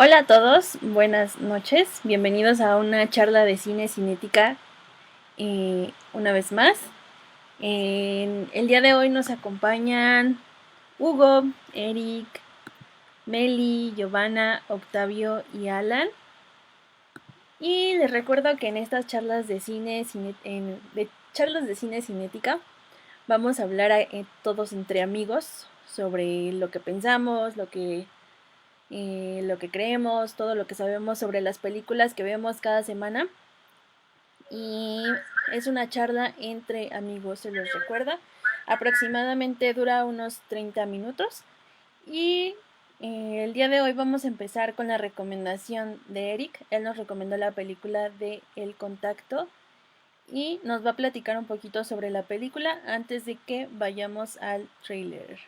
Hola a todos, buenas noches, bienvenidos a una charla de cine cinética una vez más. El día de hoy nos acompañan Hugo, Eric, Meli, Giovanna, Octavio y Alan. Y les recuerdo que en estas charlas de charlas de cine cinética vamos a hablar todos entre amigos sobre lo que pensamos, lo que creemos, todo lo que sabemos sobre las películas que vemos cada semana. Y es una charla entre amigos, se los recuerda. Aproximadamente dura unos 30 minutos. Y el día de hoy vamos a empezar con la recomendación de Eric. Él nos recomendó la película de El Contacto y nos va a platicar un poquito sobre la película antes de que vayamos al trailer.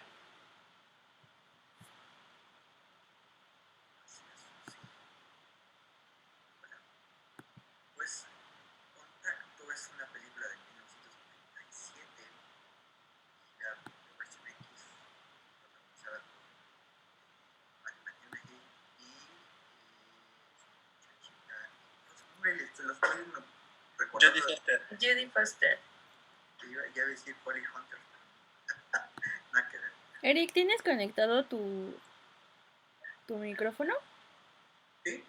Pues Contacto es una película de 1997, dirigida por Versión X, protagonizada por Matthew McConaughey y los estoy recordando. Jodie Foster. Ya iba a decir Holly Hunter. Nada que ver. Eric, ¿tienes conectado tu micrófono? ¿Sí?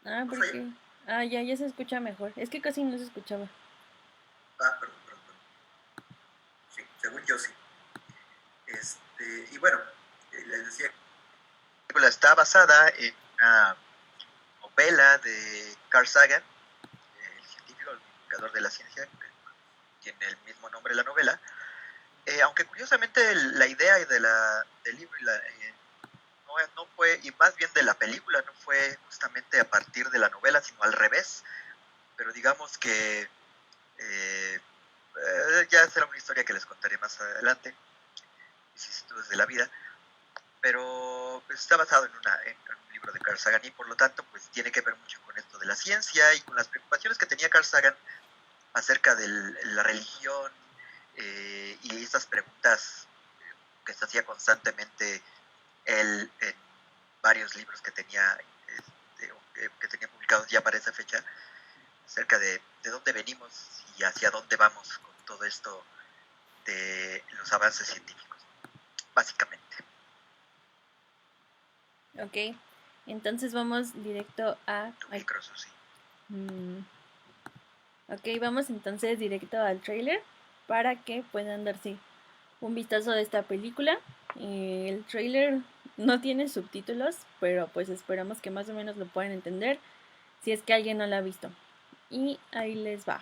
Ah, porque... Ah, ya se escucha mejor. Es que casi no se escuchaba. Perdón. Sí, según yo sí. Y bueno, les decía, la película está basada en una novela de Carl Sagan, el científico, el divulgador de la ciencia, que tiene el mismo nombre de la novela. Aunque curiosamente la idea del libro no fue, y más bien de la película, no fue justamente a partir de la novela, sino al revés. Pero digamos que ya será una historia que les contaré más adelante, vicisitudes de la vida. Pero pues, está basado en un libro de Carl Sagan y por lo tanto pues tiene que ver mucho con esto de la ciencia y con las preocupaciones que tenía Carl Sagan acerca de la religión y estas preguntas que se hacía constantemente él en varios libros que tenía publicados ya para esa fecha, acerca de dónde venimos y hacia dónde vamos con todo esto de los avances científicos, básicamente. Ok, entonces vamos directo a... Tu micro, Susi. Ok, vamos entonces directo al trailer para que puedan darse un vistazo de esta película. El trailer no tiene subtítulos, pero pues esperamos que más o menos lo puedan entender si es que alguien no la ha visto. Y ahí les va.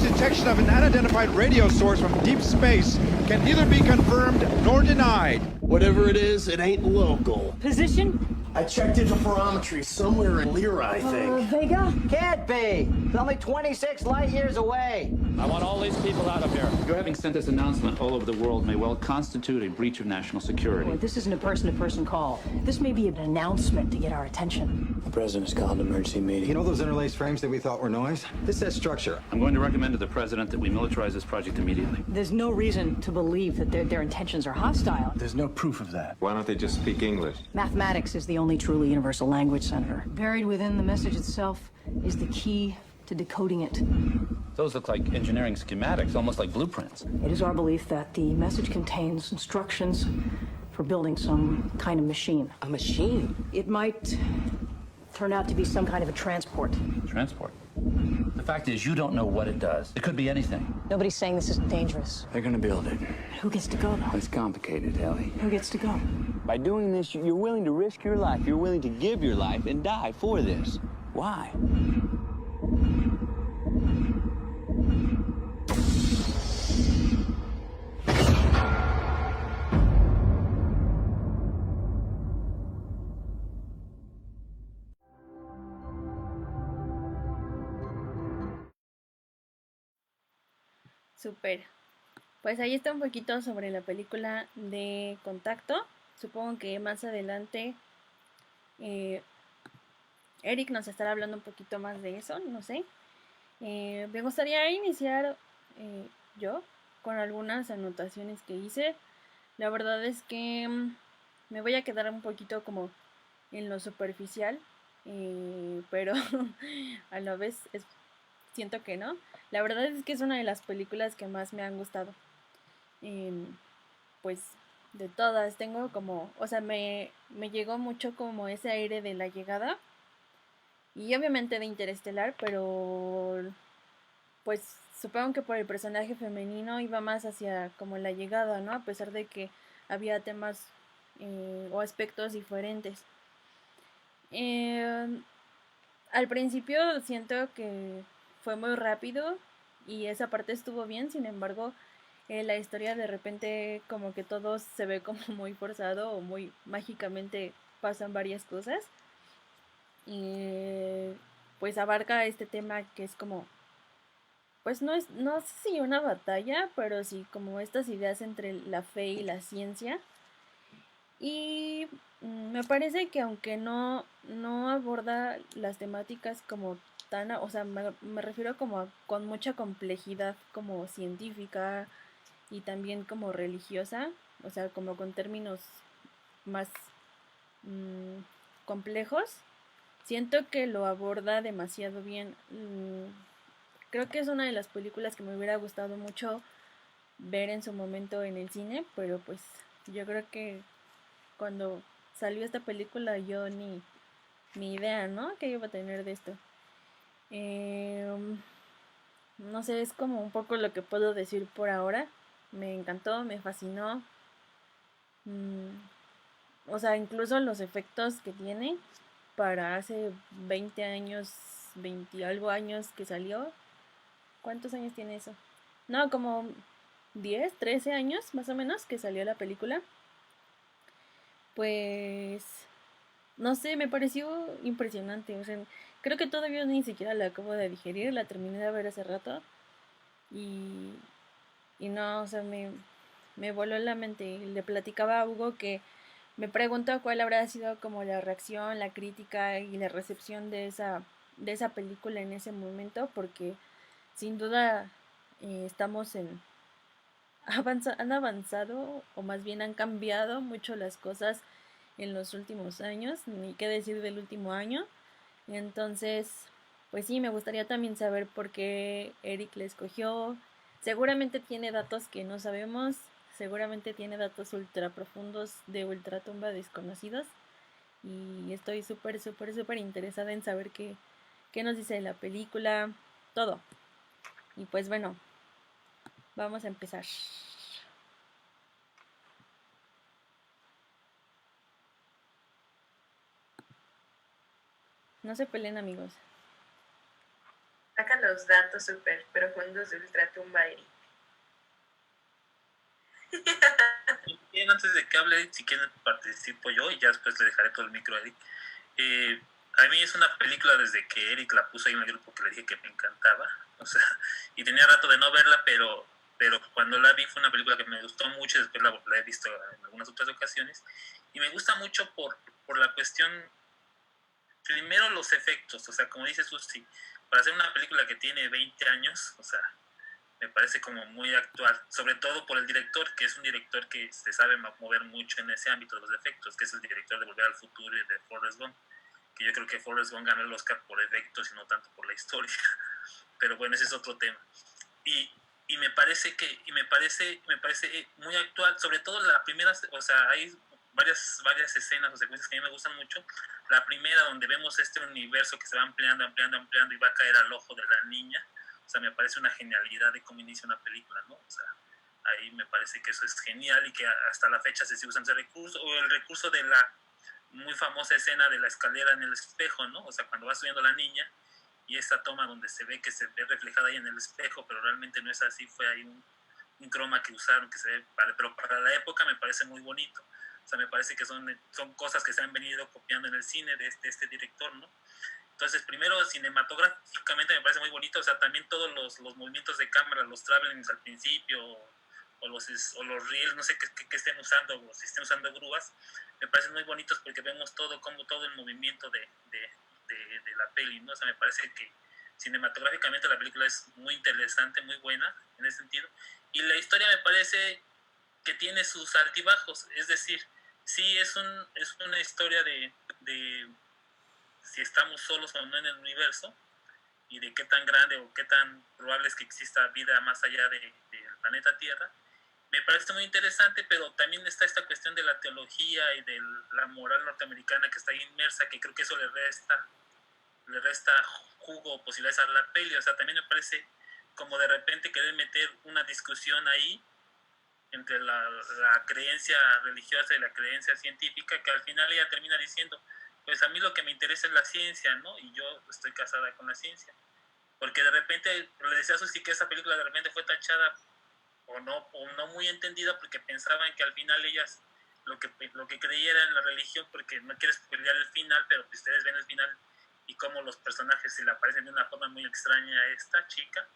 Detection of an unidentified radio source from deep space can neither be confirmed nor denied. Whatever it is, it ain't local. Position? I checked interferometry somewhere in Lyra, I think. Vega? Can't be. It's only 26 light years away. I want all these people out of here. Your having sent this announcement all over the world may well constitute a breach of national security. Boy, this isn't a person-to-person call. This may be an announcement to get our attention. The president's called an emergency meeting. You know those interlaced frames that we thought were noise? This has structure. I'm going to recommend to the president that we militarize this project immediately. There's no reason to believe that their intentions are hostile. There's no proof of that. Why don't they just speak English? Mathematics is the only truly universal language, Senator. Buried within the message itself is the key to decoding it. Those look like engineering schematics, almost like blueprints. It is our belief that the message contains instructions for building some kind of machine. A machine? It might turn out to be some kind of a transport. Transport? fact is, you don't know what it does. It could be anything. Nobody's saying this isn't dangerous. They're gonna build it. Who gets to go, though? It's complicated, Ellie. Who gets to go? By doing this, you're willing to risk your life. You're willing to give your life and die for this. Why? Súper. Pues ahí está un poquito sobre la película de Contacto. Supongo que más adelante Eric nos estará hablando un poquito más de eso, no sé. Me gustaría iniciar yo con algunas anotaciones que hice. La verdad es que me voy a quedar un poquito como en lo superficial, pero a la vez siento que no. La verdad es que es una de las películas que más me han gustado. Pues de todas tengo como, o sea, me llegó mucho como ese aire de La Llegada y obviamente de Interestelar, pero pues supongo que por el personaje femenino iba más hacia como La Llegada, ¿no? A pesar de que había temas o aspectos diferentes. Al principio siento que fue muy rápido y esa parte estuvo bien, sin embargo la historia de repente como que todo se ve como muy forzado o muy mágicamente pasan varias cosas y pues abarca este tema que es como, pues no sé si una batalla, pero sí como estas ideas entre la fe y la ciencia. Y me parece que aunque no aborda las temáticas como tan, o sea, me refiero como con mucha complejidad como científica y también como religiosa, o sea, como con términos más complejos, siento que lo aborda demasiado bien. Creo que es una de las películas que me hubiera gustado mucho ver en su momento en el cine, pero pues yo creo que cuando salió esta película yo ni idea, ¿no? Que iba a tener de esto. No sé, es como un poco lo que puedo decir por ahora. Me encantó, me fascinó. O sea, incluso los efectos que tiene para hace 20 años, 20 y algo años que salió. ¿Cuántos años tiene eso? No, como 10, 13 años más o menos que salió la película. Pues no sé, me pareció impresionante. O sea, creo que todavía ni siquiera la acabo de digerir, la terminé de ver hace rato. Y no, o sea, me voló la mente. Le platicaba a Hugo que me preguntó cuál habrá sido como la reacción, la crítica y la recepción de esa película en ese momento, porque sin duda estamos han avanzado, o más bien han cambiado mucho las cosas en los últimos años, ni qué decir del último año. Entonces, pues sí, me gustaría también saber por qué Eric le escogió. Seguramente tiene datos que no sabemos, seguramente tiene datos ultra profundos de ultratumba desconocidos. Y estoy súper, súper, súper interesada en saber qué nos dice de la película, todo. Y pues bueno, vamos a empezar. No se peleen, amigos. Saca los datos súper profundos de Ultratumba, Eric. Bien, antes de que hable, si quieren participo yo y ya después le dejaré todo el micro a Eric. A mí es una película desde que Eric la puso ahí en el grupo que le dije que me encantaba, o sea, y tenía rato de no verla, pero cuando la vi fue una película que me gustó mucho, después la he visto en algunas otras ocasiones, y me gusta mucho por la cuestión, primero los efectos, o sea, como dice Susi, para hacer una película que tiene 20 años, o sea, me parece como muy actual, sobre todo por el director, que es un director que se sabe mover mucho en ese ámbito de los efectos, que es el director de Volver al Futuro y de Forrest Gump, que yo creo que Forrest Gump ganó el Oscar por efectos y no tanto por la historia, pero bueno, ese es otro tema. Me parece muy actual, sobre todo la primera, o sea, hay varias escenas o secuencias que a mí me gustan mucho. La primera, donde vemos este universo que se va ampliando y va a caer al ojo de la niña. O sea, me parece una genialidad de cómo inicia una película, ¿no? O sea, ahí me parece que eso es genial y que hasta la fecha se sigue usando ese recurso. O el recurso de la muy famosa escena de la escalera en el espejo, ¿no? O sea, cuando va subiendo la niña y esta toma donde se ve que se ve reflejada ahí en el espejo, pero realmente no es así, fue ahí un croma que usaron, que se ve, pero para la época me parece muy bonito. O sea, me parece que son cosas que se han venido copiando en el cine de este director, ¿no? Entonces, primero, cinematográficamente me parece muy bonito, o sea, también todos los movimientos de cámara, los travelings al principio, o los reels, no sé qué estén usando, o si estén usando grúas, me parecen muy bonitos porque vemos todo el movimiento de la peli, ¿no? O sea, me parece que cinematográficamente la película es muy interesante, muy buena en ese sentido, y la historia me parece que tiene sus altibajos, es decir, sí es una historia de si estamos solos o no en el universo y de qué tan grande o qué tan probable es que exista vida más allá del planeta Tierra. Me parece muy interesante, pero también está esta cuestión de la teología y de la moral norteamericana que está ahí inmersa, que creo que eso le resta jugo o posibilidades a la peli. O sea, también me parece como de repente querer meter una discusión ahí entre la creencia religiosa y la creencia científica, que al final ella termina diciendo, pues a mí lo que me interesa es la ciencia, ¿no? Y yo estoy casada con la ciencia. Porque de repente, le decía a Susi que esa película de repente fue tachada o no muy entendida porque pensaban que al final ellas lo que creyera en la religión, porque no quieres pelear el final, pero pues ustedes ven el final y cómo los personajes se le aparecen de una forma muy extraña a esta chica.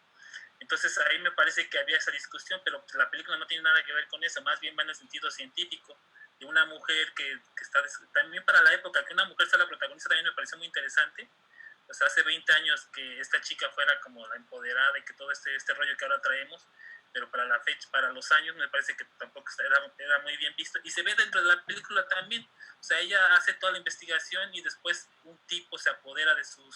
Entonces ahí me parece que había esa discusión, pero pues la película no tiene nada que ver con eso, más bien va en el sentido científico, de una mujer que está, también para la época, que una mujer sea la protagonista también me pareció muy interesante. O sea, hace 20 años que esta chica fuera como la empoderada y que todo este rollo que ahora traemos, pero para la fecha, para los años me parece que tampoco era muy bien visto, y se ve dentro de la película también. O sea, ella hace toda la investigación y después un tipo se apodera de su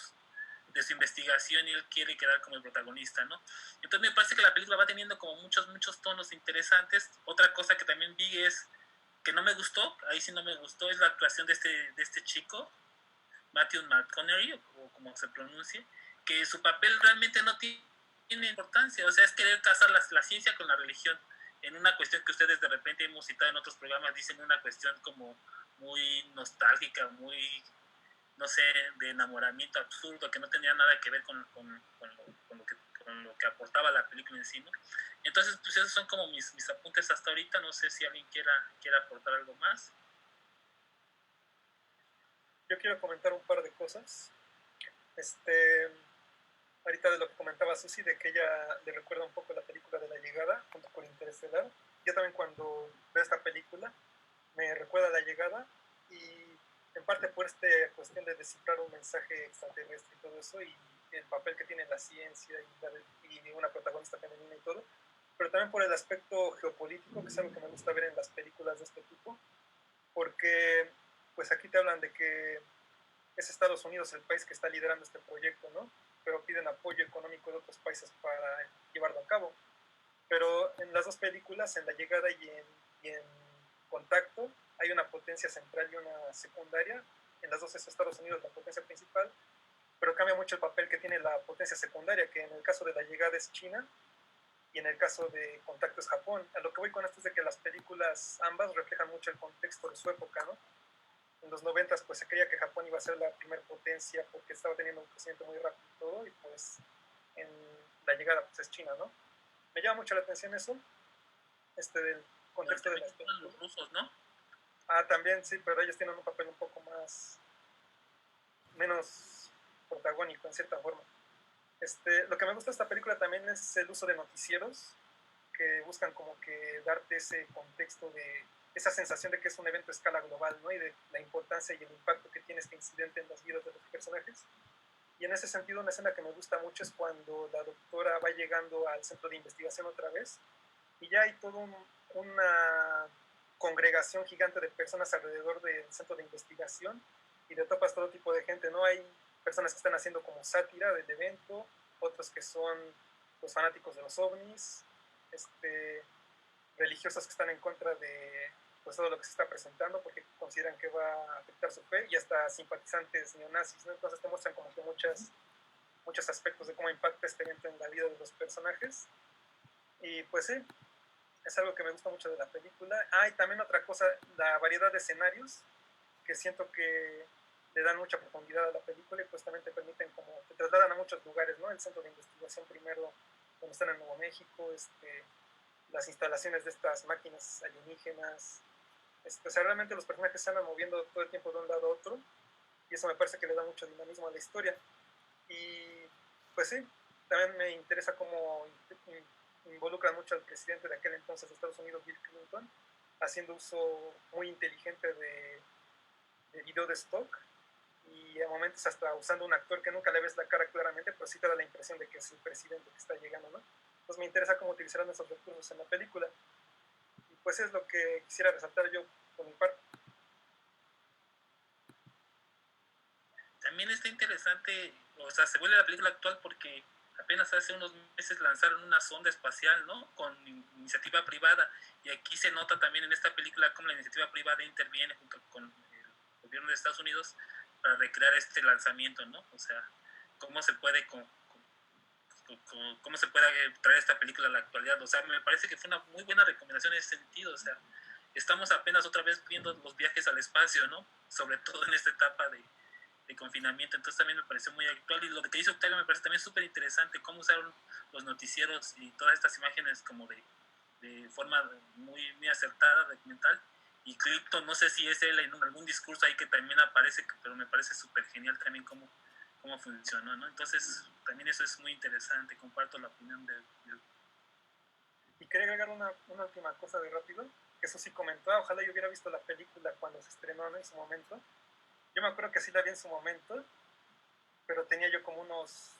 investigación y él quiere quedar como el protagonista, ¿no? Entonces me parece que la película va teniendo como muchos tonos interesantes. Otra cosa que también vi es que no me gustó, ahí sí no me gustó, es la actuación de este chico, Matthew McConaughey, o como se pronuncie, que su papel realmente no tiene importancia. O sea, es querer casar la ciencia con la religión, en una cuestión que ustedes de repente hemos citado en otros programas, dicen una cuestión como muy nostálgica, muy, no sé, de enamoramiento absurdo, que no tenía nada que ver con lo que aportaba la película en sí, ¿no? Entonces, pues esos son como mis apuntes hasta ahorita. No sé si alguien quiera aportar algo más. Yo quiero comentar un par de cosas. Ahorita de lo que comentaba Susi, de que ella le recuerda un poco la película de La Llegada, junto con Interestelar. Yo también cuando veo esta película, me recuerda a La Llegada, y en parte por esta cuestión de descifrar un mensaje extraterrestre y todo eso, y el papel que tiene la ciencia y una protagonista femenina y todo, pero también por el aspecto geopolítico, que es algo que me gusta ver en las películas de este tipo, porque pues aquí te hablan de que es Estados Unidos el país que está liderando este proyecto, ¿no? Pero piden apoyo económico de otros países para llevarlo a cabo. Pero en las dos películas, en La Llegada y en Contacto, hay una potencia central y una secundaria. En las dos es Estados Unidos la potencia principal, pero cambia mucho el papel que tiene la potencia secundaria, que en el caso de La Llegada es China y en el caso de Contacto es Japón. A lo que voy con esto es de que las películas ambas reflejan mucho el contexto de su época, ¿no? En los 90 pues se creía que Japón iba a ser la primera potencia porque estaba teniendo un crecimiento muy rápido y todo, y pues en La Llegada pues es China, ¿no? Me llama mucho la atención eso, del contexto de las películas. Los rusos, ¿no? Ah, también sí, pero ellos tienen un papel un poco menos protagónico en cierta forma. Lo que me gusta de esta película también es el uso de noticieros que buscan como que darte ese contexto de esa sensación de que es un evento a escala global, ¿no? Y de la importancia y el impacto que tiene este incidente en las vidas de los personajes. Y en ese sentido, una escena que me gusta mucho es cuando la doctora va llegando al centro de investigación otra vez y ya hay toda una congregación gigante de personas alrededor del centro de investigación, y te topas todo tipo de gente, ¿no? Hay personas que están haciendo como sátira del evento, otros que son los fanáticos de los ovnis, religiosos que están en contra de pues todo lo que se está presentando porque consideran que va a afectar su fe y hasta simpatizantes neonazis, ¿no? Entonces te muestran como que muchos aspectos de cómo impacta este evento en la vida de los personajes. Y pues sí, es algo que me gusta mucho de la película. Y también otra cosa, la variedad de escenarios, que siento que le dan mucha profundidad a la película y pues también te permiten como, te trasladan a muchos lugares, ¿no? El centro de investigación primero, donde están en Nuevo México, las instalaciones de estas máquinas alienígenas. O sea, realmente los personajes se andan moviendo todo el tiempo de un lado a otro y eso me parece que le da mucho dinamismo a la historia. Y pues sí, también me interesa cómo involucran mucho al presidente de aquel entonces de Estados Unidos, Bill Clinton, haciendo uso muy inteligente de video de stock y a momentos hasta usando un actor que nunca le ves la cara claramente, pero sí te da la impresión de que es el presidente que está llegando, ¿no? Entonces me interesa cómo utilizarán esos recursos en la película. Y pues es lo que quisiera resaltar yo por mi parte. También está interesante, o sea, se vuelve la película actual porque apenas hace unos meses lanzaron una sonda espacial, ¿no? Con iniciativa privada, y aquí se nota también en esta película cómo la iniciativa privada interviene junto con el gobierno de Estados Unidos para recrear este lanzamiento, ¿no? O sea, cómo se puede cómo se puede traer esta película a la actualidad. O sea, me parece que fue una muy buena recomendación en ese sentido. O sea, estamos apenas otra vez viendo los viajes al espacio, ¿no? Sobre todo en esta etapa de confinamiento. Entonces también me pareció muy actual. Y lo que hizo Octavio me parece también súper interesante, cómo usaron los noticieros y todas estas imágenes como de forma muy, muy acertada, documental. Y Clifton, no sé si es él en algún discurso ahí que también aparece, pero me parece súper genial también cómo funcionó, ¿no? Entonces, también eso es muy interesante, comparto la opinión de... Y quería agregar una última cosa de rápido, que eso sí comentó, ojalá yo hubiera visto la película cuando se estrenó, ¿no? En su momento. Yo me acuerdo que sí la vi en su momento, pero tenía yo como unos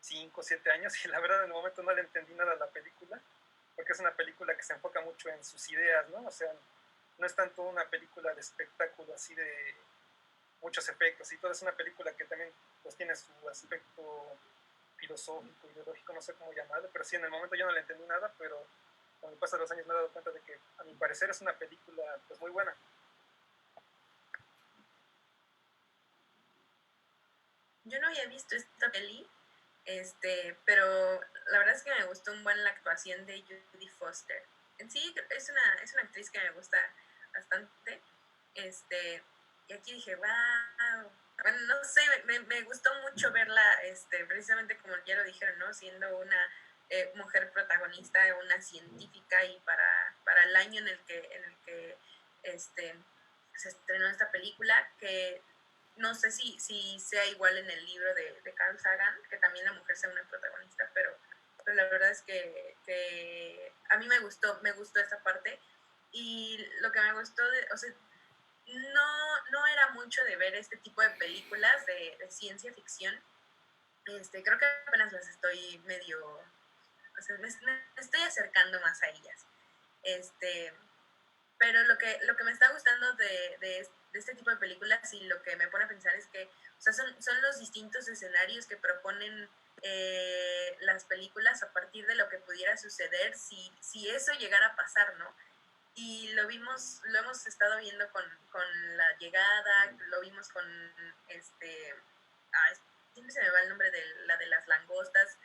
5 o 7 años y la verdad en el momento no le entendí nada a la película, porque es una película que se enfoca mucho en sus ideas, ¿no? O sea, no es tanto una película de espectáculo así de muchos efectos y todo, es una película que también pues tiene su aspecto filosófico, ideológico, no sé cómo llamarlo, pero sí, en el momento yo no le entendí nada, pero con el paso de los años me he dado cuenta de que a mi parecer es una película pues muy buena. Yo no había visto esta peli, pero la verdad es que me gustó un buen la actuación de Jodie Foster. En sí es una actriz que me gusta bastante, y aquí dije, wow, bueno, no sé, me gustó mucho verla, precisamente como ya lo dijeron, ¿no? Siendo una mujer protagonista, una científica, y para el año en el que se estrenó esta película, que no sé si sea igual en el libro de Carl Sagan, que también la mujer sea una protagonista, pero la verdad es que a mí me gustó esta parte. Y lo que me gustó, o sea, no era mucho de ver este tipo de películas de ciencia ficción. Creo que apenas las estoy medio, o sea, me estoy acercando más a ellas. Pero lo que me está gustando de este tipo de películas y lo que me pone a pensar es que, o sea, son los distintos escenarios que proponen las películas a partir de lo que pudiera suceder si eso llegara a pasar, ¿no? Y lo hemos estado viendo con La Llegada, lo vimos con siempre se me va el nombre de la de las langostas,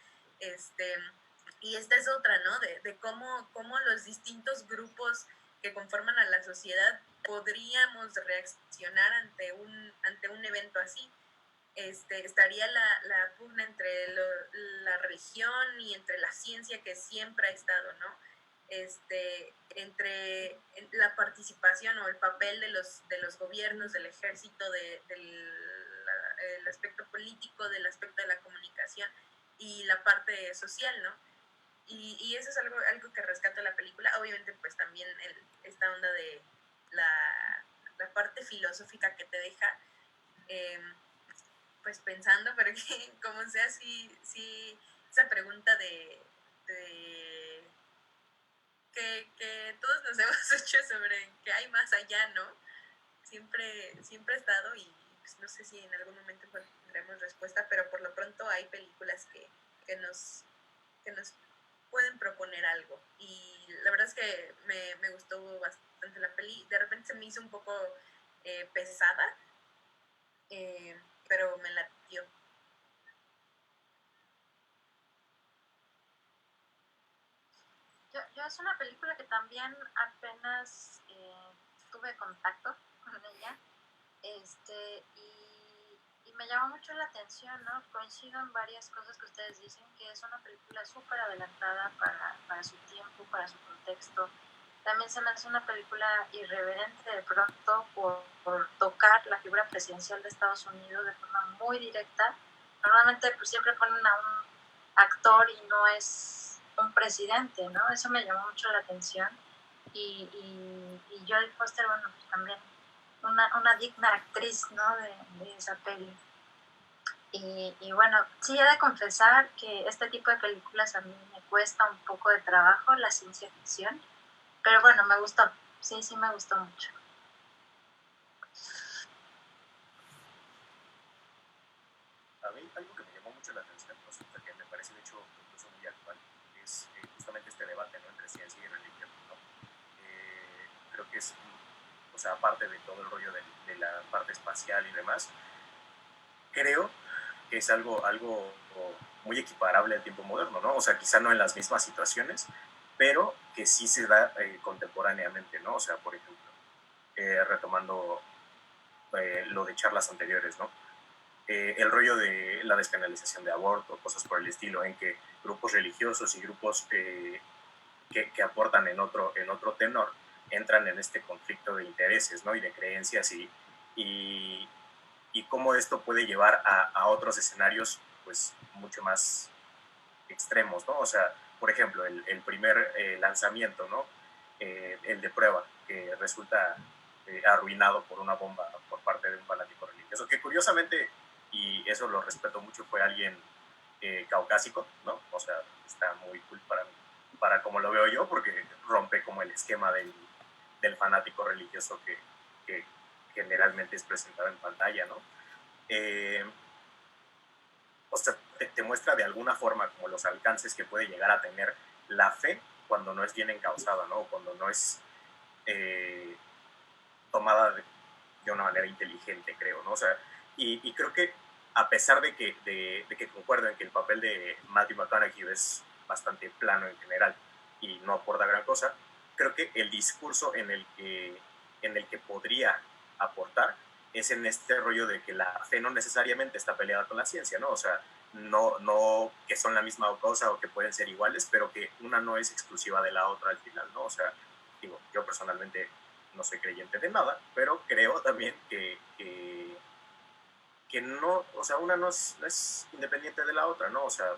y esta es otra, ¿no? De cómo los distintos grupos que conforman a la sociedad podríamos reaccionar ante un evento así. Estaría la pugna entre la religión y entre la ciencia, que siempre ha estado, ¿no? Entre la participación o el papel de los gobiernos, del ejército, del aspecto político, del aspecto de la comunicación y la parte social, ¿no? Y eso es algo que rescata la película. Obviamente, pues también esta onda de la parte filosófica que te deja, pues pensando, pero que como sea, sí esa pregunta de que todos nos hemos hecho sobre qué hay más allá, ¿no? Siempre ha estado, y pues no sé si en algún momento tendremos respuesta, pero por lo pronto hay películas que nos pueden proponer algo. Y la verdad es que me gustó bastante bastante la peli. De repente se me hizo un poco pesada, pero me latió. Yo es una película que también apenas tuve contacto con ella, y me llamó mucho la atención, ¿no? Coincido en varias cosas que ustedes dicen, que es una película súper adelantada para su tiempo, para su contexto. También se me hace una película irreverente de pronto por tocar la figura presidencial de Estados Unidos de forma muy directa. Normalmente pues siempre ponen a un actor y no es un presidente, ¿no? Eso me llamó mucho la atención. Y Jodie Foster, bueno, pues también una digna actriz, ¿no? de esa peli. Y bueno, sí he de confesar que este tipo de películas a mí me cuesta un poco de trabajo, la ciencia ficción, pero bueno, me gustó, sí me gustó mucho. A mí algo que me llamó mucho la atención, no sé, que me parece de hecho incluso muy actual, es justamente este debate, ¿no?, entre ciencia y religión, ¿no? Creo que es, o sea, aparte de todo el rollo de la parte espacial y demás, creo que es algo muy equiparable al tiempo moderno, ¿no? O sea, quizá no en las mismas situaciones, pero que sí se da contemporáneamente, ¿no? O sea, por ejemplo, retomando lo de charlas anteriores, ¿no? El rollo de la despenalización de aborto, cosas por el estilo, en que grupos religiosos y grupos que aportan en otro tenor entran en este conflicto de intereses, ¿no? Y de creencias y cómo esto puede llevar a otros escenarios pues mucho más extremos, ¿no? O sea, por ejemplo, el primer lanzamiento, ¿no? El de prueba, que resulta arruinado por una bomba por parte de un fanático religioso, que curiosamente, y eso lo respeto mucho, fue alguien caucásico, ¿no? O sea, está muy cool para como lo veo yo, porque rompe como el esquema del fanático religioso que generalmente es presentado en pantalla, ¿no? O sea, te muestra de alguna forma como los alcances que puede llegar a tener la fe cuando no es bien encauzada, ¿no? Cuando no es tomada de una manera inteligente, creo, ¿no? O sea, y creo que a pesar de que concuerdo en que el papel de Matthew McConaughey es bastante plano en general y no aporta gran cosa, creo que el discurso en el que podría aportar es en este rollo de que la fe no necesariamente está peleada con la ciencia, ¿no? O sea, no que son la misma cosa o que pueden ser iguales, pero que una no es exclusiva de la otra al final, ¿no? O sea, digo, yo personalmente no soy creyente de nada, pero creo también que no, o sea, una no es independiente de la otra, ¿no? O sea,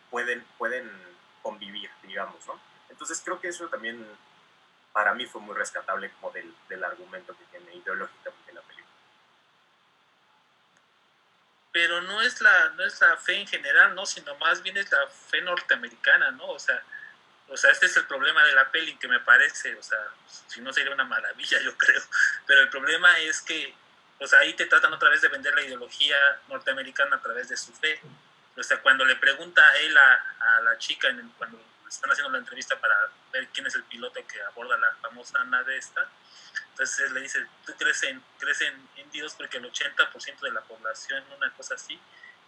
pueden convivir, digamos, ¿no? Entonces creo que eso también para mí fue muy rescatable como del argumento que tiene ideológicamente la película. Pero no es la fe en general, ¿no? Sino más bien es la fe norteamericana, ¿no? O sea, este es el problema de la peli, que me parece, o sea, si no sería una maravilla, yo creo, pero el problema es que, o sea, ahí te tratan otra vez de vender la ideología norteamericana a través de su fe. O sea, cuando le pregunta a él a la chica, cuando están haciendo la entrevista para ver quién es el piloto que aborda la famosa nave esta, entonces le dice, ¿tú crees en Dios? Porque el 80% de la población, una cosa así,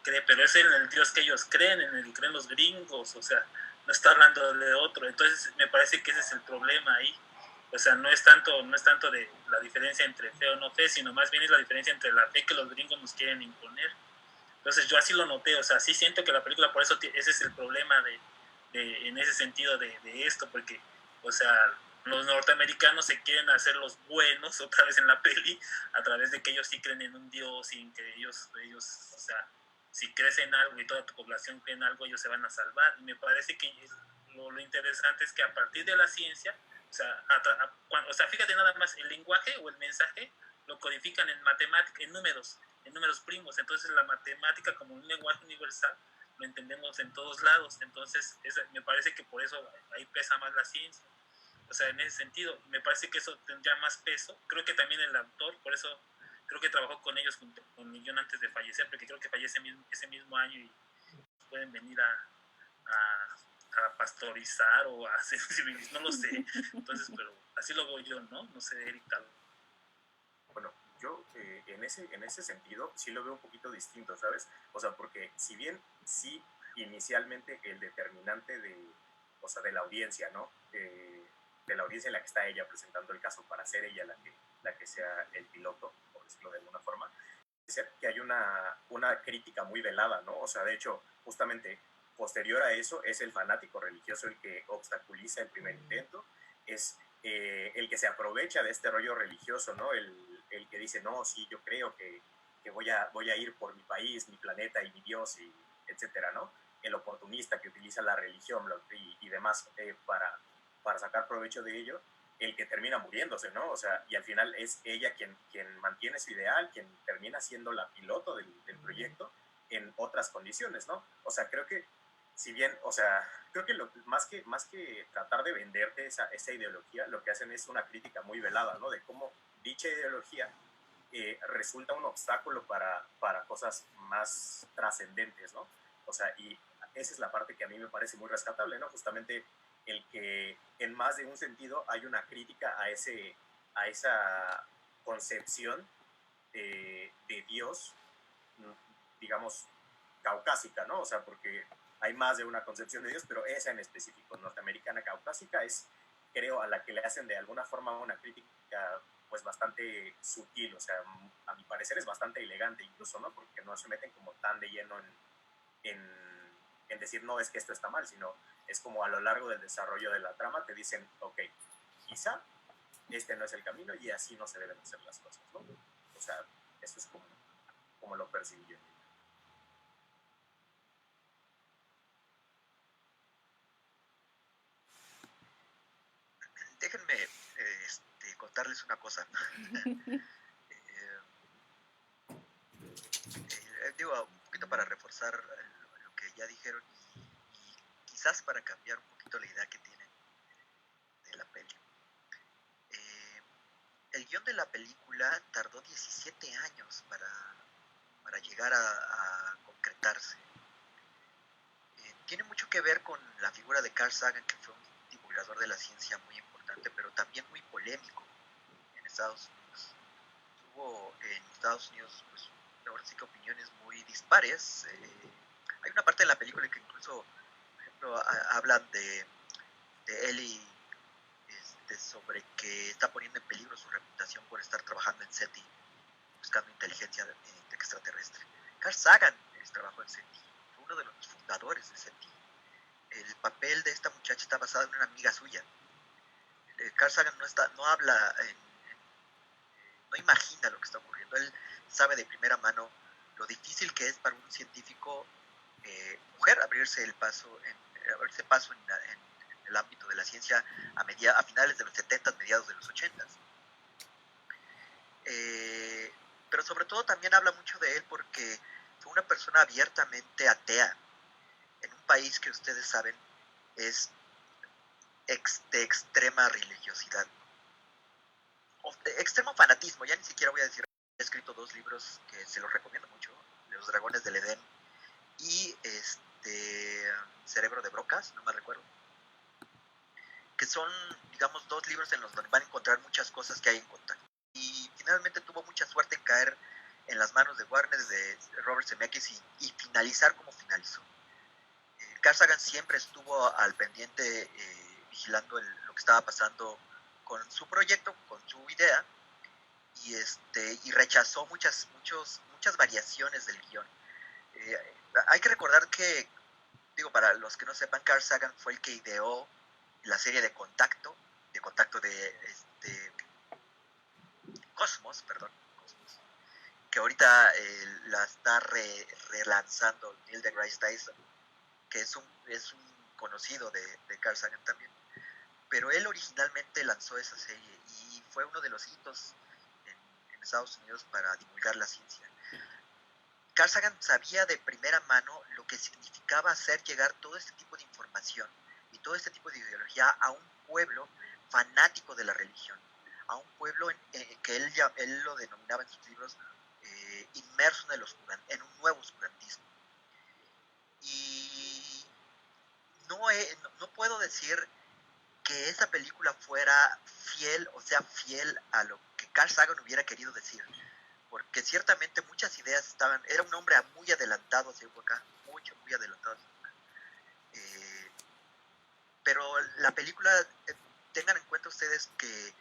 cree, pero es en el Dios que ellos creen, en el que creen los gringos, o sea, no está hablando de otro. Entonces me parece que ese es el problema ahí. O sea, no es tanto de la diferencia entre fe o no fe, sino más bien es la diferencia entre la fe que los gringos nos quieren imponer. Entonces yo así lo noté, o sea, sí siento que la película, por eso ese es el problema en ese sentido de esto, porque, o sea, los norteamericanos se quieren hacer los buenos otra vez en la peli, a través de que ellos sí creen en un Dios y en que ellos, o sea, si crees en algo y toda tu población cree en algo, ellos se van a salvar. Y me parece que lo interesante es que a partir de la ciencia, o sea, fíjate nada más, el lenguaje o el mensaje lo codifican en matemática, en números primos. Entonces la matemática como un lenguaje universal lo entendemos en todos lados. Entonces me parece que por eso ahí pesa más la ciencia. O sea, en ese sentido, me parece que eso tendría más peso. Creo que también el autor, por eso creo que trabajó con ellos junto con Millón antes de fallecer, porque creo que fallece ese mismo año y pueden venir a a pastorizar o a sensibilizar, no lo sé. Entonces, pero así lo veo yo, ¿no? No sé, Eric, tal. Bueno, yo en ese sentido sí lo veo un poquito distinto, ¿sabes? O sea, porque si bien sí inicialmente el determinante o sea, de la audiencia, ¿no? De la audiencia en la que está ella presentando el caso para ser ella la que sea el piloto, por decirlo de alguna forma, ser que hay una crítica muy velada, ¿no? O sea, de hecho, justamente posterior a eso es el fanático religioso el que obstaculiza el primer intento, es el que se aprovecha de este rollo religioso, ¿no? El que dice, no, sí, yo creo que voy a ir por mi país, mi planeta y mi Dios, y etcétera, ¿no? El oportunista que utiliza la religión y demás para sacar provecho de ello, el que termina muriéndose, ¿no? O sea, y al final es ella quien mantiene su ideal, quien termina siendo la piloto del proyecto en otras condiciones, ¿no? O sea, creo que, si bien, o sea, creo que más que tratar de venderte esa ideología, lo que hacen es una crítica muy velada, ¿no? De cómo dicha ideología resulta un obstáculo para cosas más trascendentes, ¿no? O sea, y esa es la parte que a mí me parece muy rescatable, ¿no? Justamente el que en más de un sentido hay una crítica a esa concepción de Dios, digamos, caucásica, ¿no? O sea, porque hay más de una concepción de Dios, pero esa en específico, norteamericana caucásica, es, creo, a la que le hacen de alguna forma una crítica pues bastante sutil, o sea, a mi parecer es bastante elegante incluso, ¿no? Porque no se meten como tan de lleno en decir, no, es que esto está mal, sino es como a lo largo del desarrollo de la trama te dicen, ok, quizá este no es el camino y así no se deben hacer las cosas, ¿no? O sea, eso es como lo percibí yo. Déjenme contarles una cosa. Digo, un poquito para reforzar lo que ya dijeron y quizás para cambiar un poquito la idea que tienen de la peli. El guión de la película tardó 17 años para llegar a concretarse. Tiene mucho que ver con la figura de Carl Sagan, que fue un divulgador de la ciencia muy importante, pero también muy polémico en Estados Unidos. Tuvo en Estados Unidos, pues, ahora sí que opiniones muy dispares. Hay una parte de la película que incluso, por ejemplo, hablan de Ellie sobre que está poniendo en peligro su reputación por estar trabajando en SETI, buscando inteligencia extraterrestre. Carl Sagan trabajó en SETI, fue uno de los fundadores de SETI. El papel de esta muchacha está basado en una amiga suya. Carl Sagan no habla, no imagina lo que está ocurriendo. Él sabe de primera mano lo difícil que es para un científico mujer abrirse paso en el ámbito de la ciencia a finales de los 70, mediados de los 80. Pero sobre todo también habla mucho de él porque fue una persona abiertamente atea en un país que ustedes saben es de extrema religiosidad, o de extremo fanatismo. Ya ni siquiera voy a decir, he escrito 2 libros que se los recomiendo mucho, Los Dragones del Edén y Cerebro de Brocas, no me recuerdo, que son, digamos, 2 libros en los donde van a encontrar muchas cosas que hay en contacto. Y finalmente tuvo mucha suerte en caer en las manos de Warner, de Robert Zemeckis, y finalizar como finalizó. Carl Sagan siempre estuvo al pendiente, vigilando lo que estaba pasando con su proyecto, con su idea, y rechazó muchas variaciones del guión. Hay que recordar que, digo, para los que no sepan, Carl Sagan fue el que ideó la serie de Contacto de Cosmos, que ahorita la está relanzando Neil deGrasse Tyson, que es un conocido de Carl Sagan también. Pero él originalmente lanzó esa serie y fue uno de los hitos en Estados Unidos para divulgar la ciencia. Carl Sagan sabía de primera mano lo que significaba hacer llegar todo este tipo de información y todo este tipo de ideología a un pueblo fanático de la religión, a un pueblo que él lo denominaba en sus libros inmerso en un nuevo oscurantismo. Y decir que esa película fuera fiel, o sea, fiel a lo que Carl Sagan hubiera querido decir, porque ciertamente muchas ideas era un hombre muy adelantado a su época, muy adelantado a su época. Pero la película, tengan en cuenta ustedes que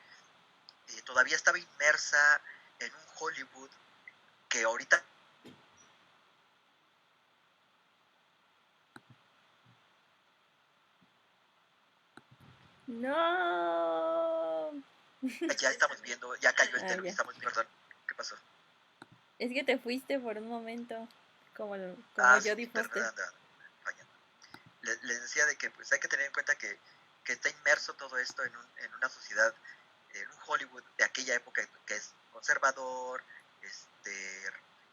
todavía estaba inmersa en un Hollywood que ahorita No. ya estamos viendo, ya cayó el Ya. estamos viendo, perdón, ¿qué pasó? Es que te fuiste por un momento, como Jodie Foster. Fallando. Les decía de que pues hay que tener en cuenta que está inmerso todo esto en una sociedad, en un Hollywood de aquella época que es conservador,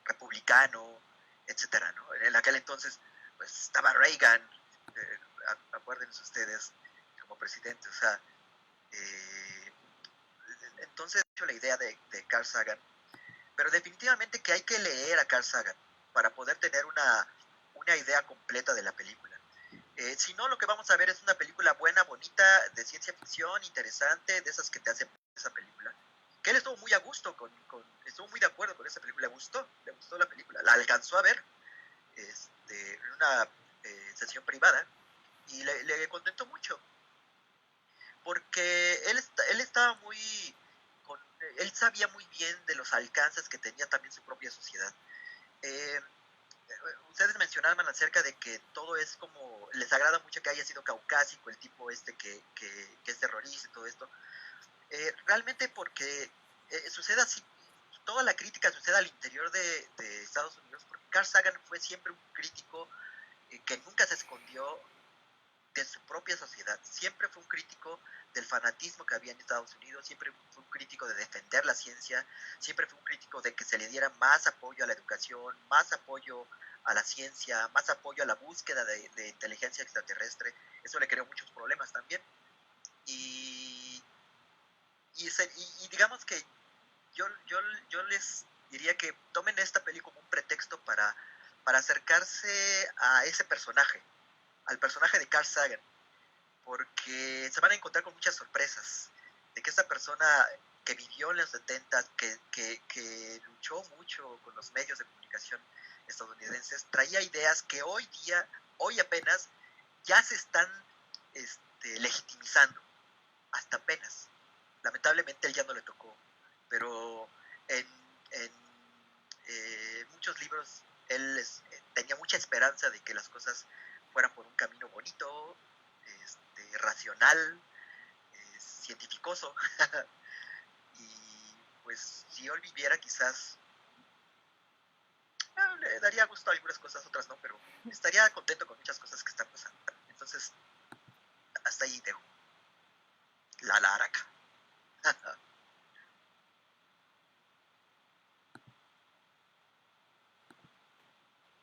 republicano, etcétera, ¿no? En aquel entonces pues estaba Reagan, acuérdense ustedes, como presidente, o sea, entonces la idea de Carl Sagan, pero definitivamente que hay que leer a Carl Sagan para poder tener una idea completa de la película. Si no, lo que vamos a ver es una película buena, bonita, de ciencia ficción, interesante, de esas que te hacen esa película. Que él estuvo muy a gusto, estuvo muy de acuerdo con esa película, le gustó la película, la alcanzó a ver en una sesión privada y le contentó mucho, porque él estaba él sabía muy bien de los alcances que tenía también su propia sociedad. Ustedes mencionaban acerca de que todo es como, les agrada mucho que haya sido caucásico el tipo que es terrorista y todo esto. Realmente porque sucede así, toda la crítica sucede al interior de Estados Unidos, porque Carl Sagan fue siempre un crítico que nunca se escondió de su propia sociedad, siempre fue un crítico del fanatismo que había en Estados Unidos, siempre fue un crítico de defender la ciencia, siempre fue un crítico de que se le diera más apoyo a la educación, más apoyo a la ciencia, más apoyo a la búsqueda de inteligencia extraterrestre. Eso le creó muchos problemas también. Y digamos que yo les diría que tomen esta peli como un pretexto para acercarse a ese personaje, al personaje de Carl Sagan, porque se van a encontrar con muchas sorpresas, de que esta persona que vivió en los 70, que luchó mucho con los medios de comunicación estadounidenses, traía ideas que hoy apenas, ya se están legitimizando, hasta apenas. Lamentablemente él ya no le tocó, pero en muchos libros él tenía mucha esperanza de que las cosas fueran por un camino bonito, racional, cientificoso. Y pues si él viviera, quizás le daría gusto a algunas cosas, otras no, pero estaría contento con muchas cosas que están pasando. Entonces, hasta ahí dejo la laraca.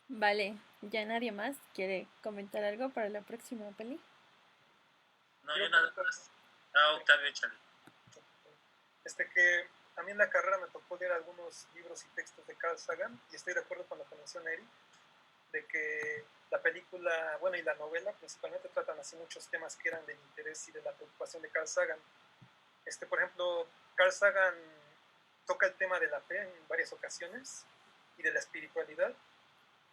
Vale, ¿ya nadie más quiere comentar algo para la próxima peli? No, yo nada más. Octavio, échale. Que a mí en la carrera me tocó leer algunos libros y textos de Carl Sagan, y estoy de acuerdo con lo que menciona Eric, de que la película, bueno, y la novela principalmente tratan así muchos temas que eran del interés y de la preocupación de Carl Sagan. Por ejemplo, Carl Sagan toca el tema de la fe en varias ocasiones y de la espiritualidad.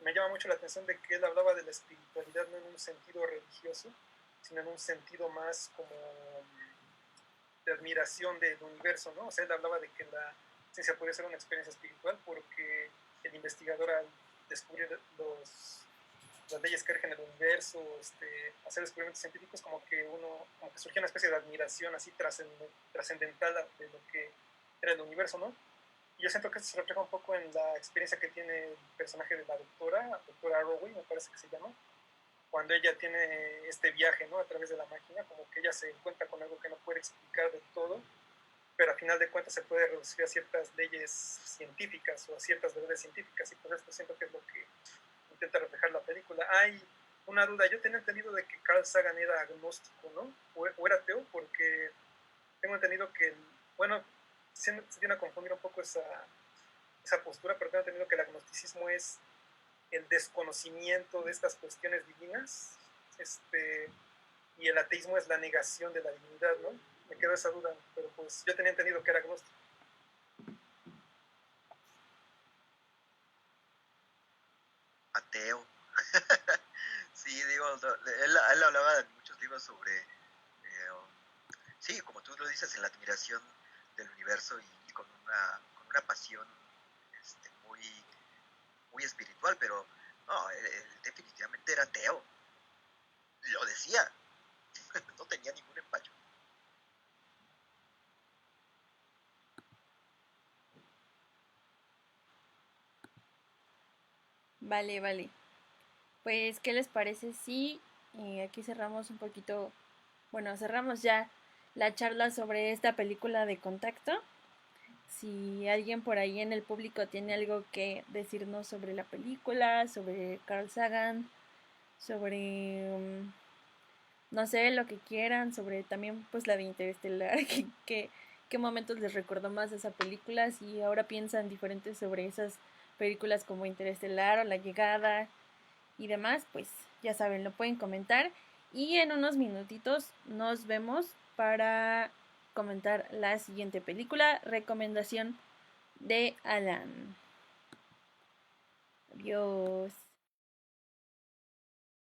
Me llama mucho la atención de que él hablaba de la espiritualidad no en un sentido religioso, sino en un sentido más como de admiración del universo, ¿no? O sea, él hablaba de que la ciencia puede ser una experiencia espiritual porque el investigador, al descubrir las leyes que rigen el universo, hacer descubrimientos científicos, como que surgía una especie de admiración así trascendental de lo que era el universo, ¿no? Y yo siento que esto se refleja un poco en la experiencia que tiene el personaje de la doctora Arroway, me parece que se llama, cuando ella tiene este viaje, ¿no?, a través de la máquina, como que ella se encuentra con algo que no puede explicar del todo, pero a final de cuentas se puede reducir a ciertas leyes científicas o a ciertas verdades científicas, y por esto siento que es lo que intenta reflejar la película. Hay una duda, yo tenía entendido de que Carl Sagan era agnóstico, ¿no? O era ateo, porque tengo entendido que, se tiene a confundir un poco esa postura, pero tengo entendido que el agnosticismo es el desconocimiento de estas cuestiones divinas, y el ateísmo es la negación de la divinidad, ¿no? Me quedó esa duda, pero pues yo tenía entendido que era agnóstico. Ateo. Sí, digo, él hablaba de muchos libros sobre, sí, como tú lo dices, en la admiración del universo y con una pasión muy, muy espiritual, pero no, él definitivamente era ateo. Lo decía, no tenía ningún empacho. Vale, vale. Pues, ¿qué les parece si aquí cerramos un poquito, bueno, cerramos ya la charla sobre esta película de Contacto? Si alguien por ahí en el público tiene algo que decirnos sobre la película, sobre Carl Sagan, sobre, no sé, lo que quieran, sobre también pues la de Interestelar, qué momentos les recordó más esa película, si ahora piensan diferentes sobre esas películas como Interestelar o La Llegada y demás, pues ya saben, lo pueden comentar y en unos minutitos nos vemos para comentar la siguiente película, recomendación de Alan. Adiós.